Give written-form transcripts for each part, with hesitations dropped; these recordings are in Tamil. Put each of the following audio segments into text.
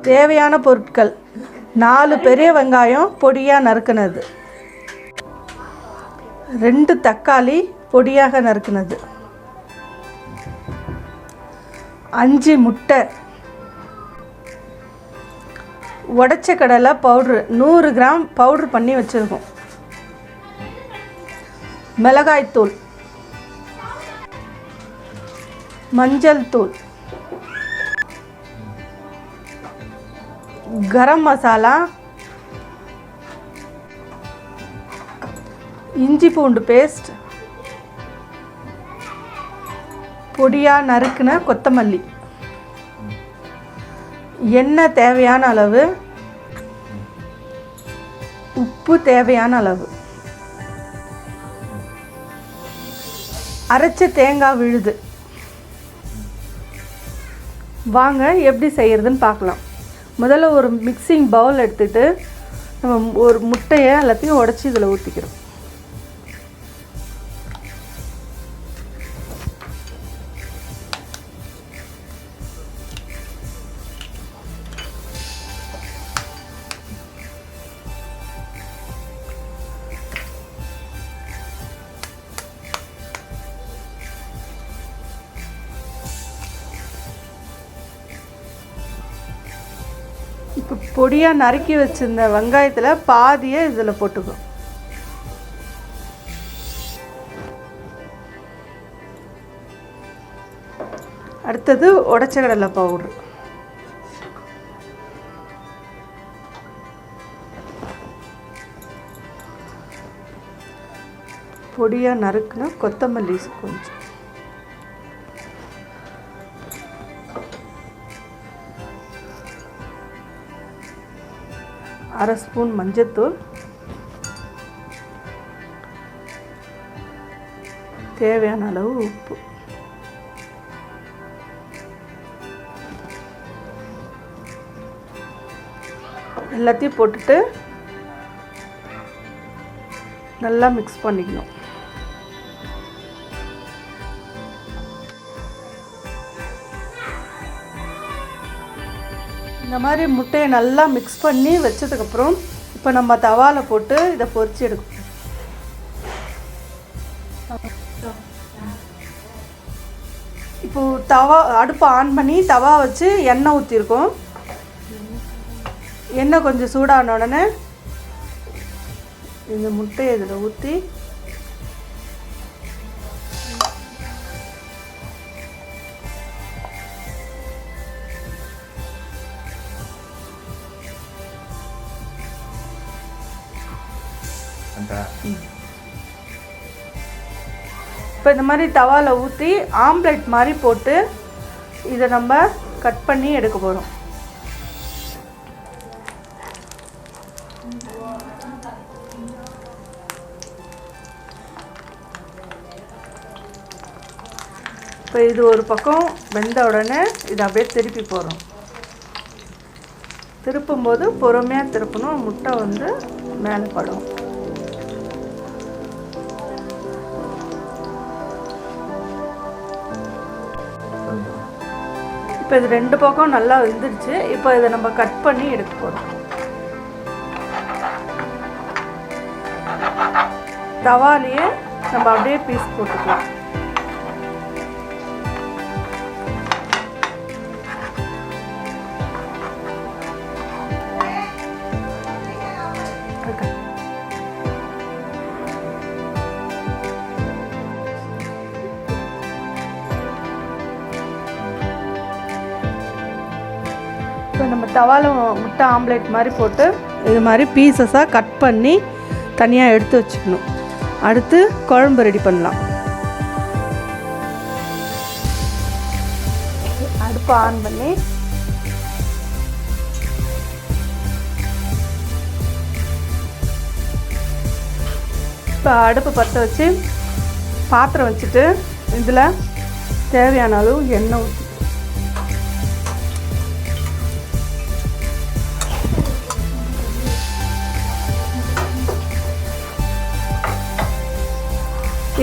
தேவையான பொருட்கள்: 4 பெரிய வெங்காயம் பொடியாக நறுக்குனது, 2 தக்காளி பொடியாக நறுக்குனது, 5 முட்டை, உடைச்ச கடலை பவுட்ரு 100 கிராம் பவுட்ரு பண்ணி வச்சுருக்கோம், மிளகாய்த்தூள், மஞ்சள் தூள், கரம் மசாலா, இஞ்சி பூண்டு பேஸ்ட், பொடியாக நறுக்குன கொத்தமல்லி, எண்ணெய் தேவையான அளவு, உப்பு தேவையான அளவு, அரைச்ச தேங்காய் விழுது. வாங்க எப்படி செய்கிறதுன்னு பார்க்கலாம். முதல்ல ஒரு மிக்சிங் பவுல் எடுத்துகிட்டு நம்ம ஒரு முட்டையை எல்லாத்தையும் உடச்சி இதில் ஊற்றிக்கிறோம். இப்போ பொடியாக நறுக்கி வச்சுருந்த வெங்காயத்தில் பாதியை இதில் போட்டுக்கோ. அடுத்தது உடைச்ச கடலை பவுட்ரு, பொடியாக நறுக்குன கொத்தமல்லி கொஞ்சம், அரை ஸ்பூன் மஞ்சத்தூள், தேவையான அளவு உப்பு, எல்லாத்தையும் போட்டுட்டு நல்லா மிக்ஸ் பண்ணிக்கணும். இந்த மாதிரி முட்டையை நல்லா மிக்ஸ் பண்ணி வச்சதுக்கப்புறம் இப்போ நம்ம தவாவில் போட்டு இதை பொரிச்சு எடுக்கணும். இப்போது அடுப்பை ஆன் பண்ணி தவா வச்சு எண்ணெய் ஊற்றிருக்கோம். எண்ணெய் கொஞ்சம் சூடான உடனே இந்த முட்டையை இதில் ஊற்றி இப்போ இந்த மாதிரி தவாவில் ஊற்றி ஆம்லெட் மாதிரி போட்டு இதை நம்ம கட் பண்ணி எடுக்க போகிறோம். இப்போ இது ஒரு பக்கம் வெந்த உடனே இதை அப்படியே திருப்பி போடுறோம். திருப்பும்போது பொறுமையாக திருப்பணும், முட்டை வந்து மேலே படும். இப்போ இது 2 பக்கம் நல்லா வெந்துருச்சு. இப்போ இதை நம்ம கட் பண்ணி எடுக்க போகிறோம். தவாலேயே நம்ம அப்படியே பீஸ் போட்டுக்கலாம். இப்போ நம்ம தவால முட்டை ஆம்லேட் மாதிரி போட்டு இது மாதிரி பீசஸாக கட் பண்ணி தனியாக எடுத்து வச்சுக்கணும். அடுத்து குழம்பு ரெடி பண்ணலாம். அடுப்பை ஆன் பண்ணி இப்போ அடுப்பு பற்ற வச்சு பாத்திரம் வச்சுட்டு இதில் தேவையான அளவு எண்ணெய் ஊற்றி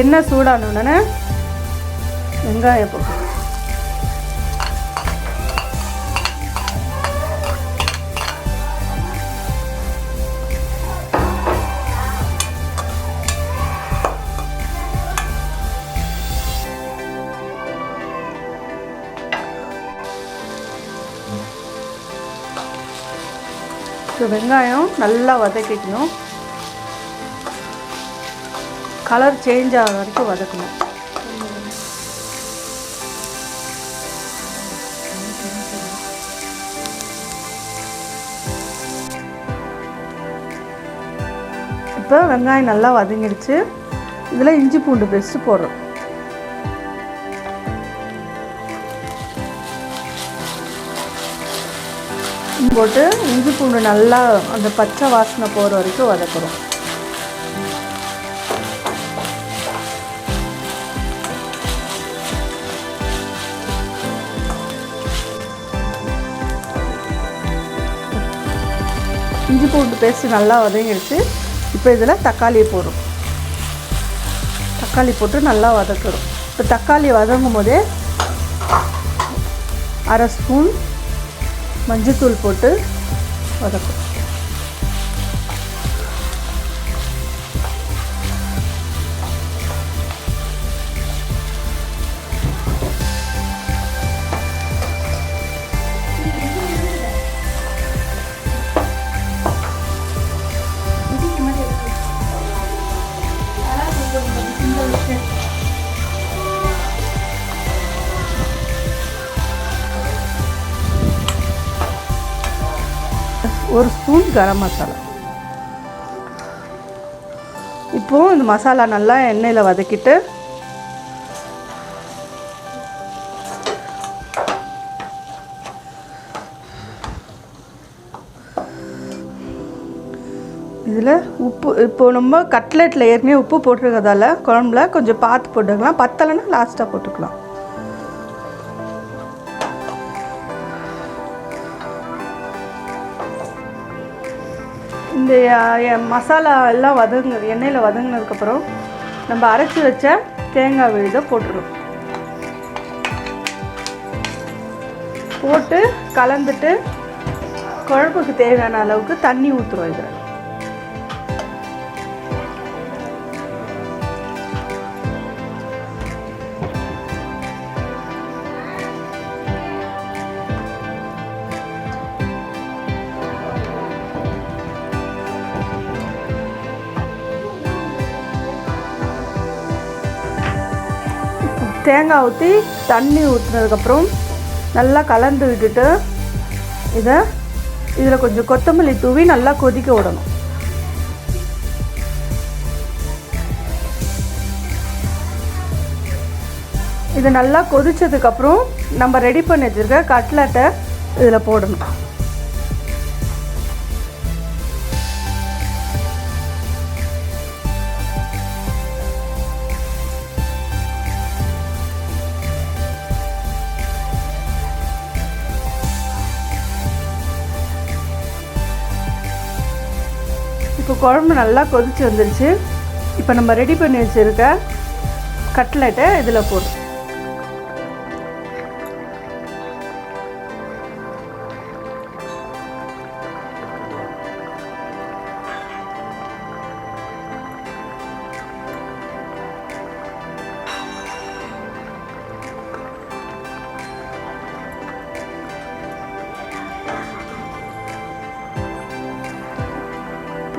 எண்ணெய் சூடான உடனே வெங்காயம் போட்டு வெங்காயம் நல்லா வதக்கிக்கணும். கலர் சேஞ்ச் ஆகிற வரைக்கும் வதக்கணும். இப்போ வெங்காயம் நல்லா வதங்கிடுச்சு. இதில் இஞ்சி பூண்டு பேஸ்ட்டு போடுறோம். போட்டு இஞ்சி பூண்டு நல்லா அந்த பச்சை வாசனை போகிற வரைக்கும் வதக்குறோம். இஞ்சி பூண்டு பேஸ்ட்டு நல்லா வதங்கிடுச்சு. இப்போ இதில் தக்காளியை போடுறோம். தக்காளி போட்டு நல்லா வதக்குறோம். இப்போ தக்காளி வதங்கும் போதே 1/2 ஸ்பூன் மஞ்சத்தூள் போட்டு வதக்கும். ஒரு ஸ்பூன் கரம் மசாலா. இப்போது இந்த மசாலா நல்லா எண்ணெயில் வதக்கிட்டு இதில் உப்பு, இப்போது நம்ம கட்லெட்டில் ஏற்கனவே உப்பு போட்டிருக்கிறதால குழம்புல கொஞ்சம் பார்த்து போட்டுக்கலாம். பத்தலைன்னா லாஸ்ட்டாக போட்டுக்கலாம். இந்த மசாலா எல்லாம் எண்ணெயில் வதங்கினதுக்கப்புறம் நம்ம அரைச்சி வச்ச தேங்காய் விழுதை போட்டுருவோம். போட்டு கலந்துட்டு குழம்புக்கு தேவையான அளவுக்கு தண்ணி ஊற்றுறோம். இதில் தேங்காய் ஊற்றி தண்ணி ஊற்றினதுக்கப்புறம் நல்லா கலந்து விட்டுட்டு இதில் கொஞ்சம் கொத்தமல்லி தூவி நல்லா கொதிக்க விடணும். இது நல்லா கொதித்ததுக்கப்புறம் நம்ம ரெடி பண்ணி வச்சுருக்க கட்லெட்டை இதில் போடணும். இப்போ குழம்பு நல்லா கொதிச்சு வந்துருச்சு. இப்போ நம்ம ரெடி பண்ணி வச்சுருக்க கட்லெட்டை இதில் போடுறோம்.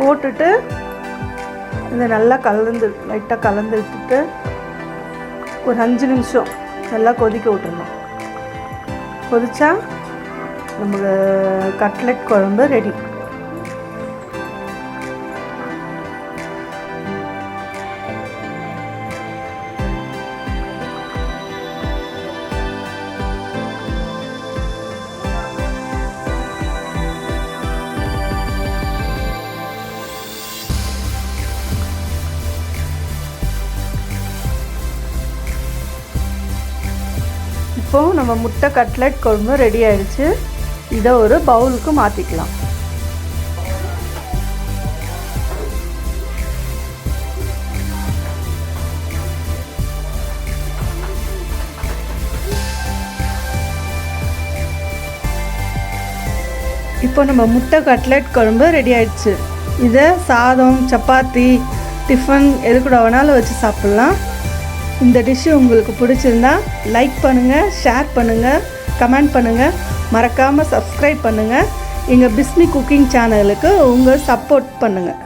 போட்டுட்டு இதை நல்லா லைட்டாக கலந்து விட்டுட்டு ஒரு 5 நிமிஷம் நல்லா கொதிக்க விட்டுடணும். கொதிச்சா நமக்கு கட்லெட் குழம்பு ரெடி. இப்போது நம்ம முட்டை கட்லெட் குழம்பு ரெடி ஆயிடுச்சு. இதை ஒரு பவுலுக்கு மாற்றிக்கலாம். இப்போ நம்ம முட்டை கட்லெட் குழம்பு ரெடி ஆயிடுச்சு. இதை சாதம், சப்பாத்தி, டிஃபன் எது கூட வேணாலும் வச்சு சாப்பிட்லாம். இந்த டிஷ்ஷு உங்களுக்கு பிடிச்சிருந்தா லைக் பண்ணுங்கள், ஷேர் பண்ணுங்கள், கமெண்ட் பண்ணுங்கள், மறக்காமல் சப்ஸ்கிரைப் பண்ணுங்கள். எங்கள் பிஸ்மி குக்கிங் சேனலுக்கு உங்கள் சப்போர்ட் பண்ணுங்கள்.